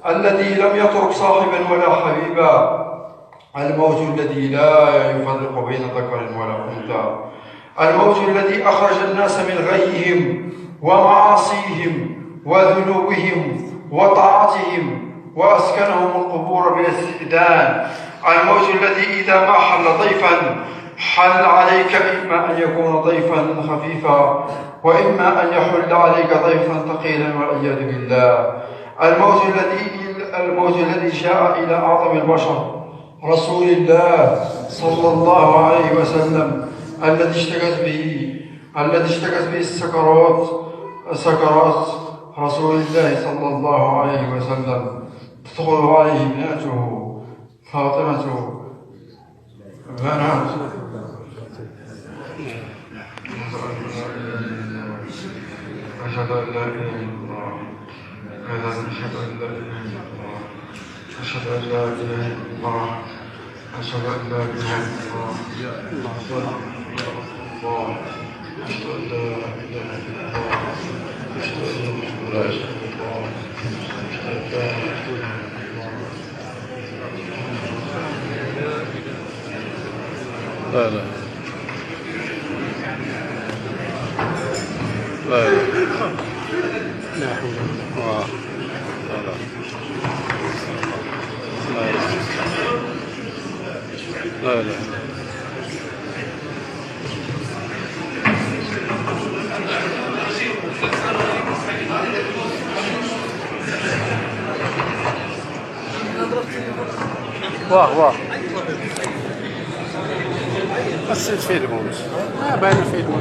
الذي لم يترك صاحبا ولا حبيبا، الموت الذي لا يفرق بين ذكر ولا أنثى، الموت الذي أخرج الناس من غيهم ومعاصيهم وذنوبهم وطاعتهم وأسكنهم القبور بالاستئذان، الموت الذي إذا ما حل ضيفا حل عليك إما أن يكون ضيفا خفيفا وإما أن يحل عليك ضيفا ثقيلا والعياذ بالله. الموت الذي جاء إلى أعظم البشر رسول الله صلى الله عليه وسلم، الذي اشتكت به سكرات رسول الله صلى الله عليه وسلم، تدخل عليه ابنته فاطمة بنات أشهد أن لا إله إلا الله، أشهد أن لا إله إلا الله، أشهد أن لا إله إلا الله، أشهد أن لا إله إلا الله، أشهد أن لا إله إلا الله، أشهد أن محمدا رسول الله، أشهد أن لا إله إلا الله. لا لا لا لا حول لا لا لا واه بس الفيلم باين الفيلم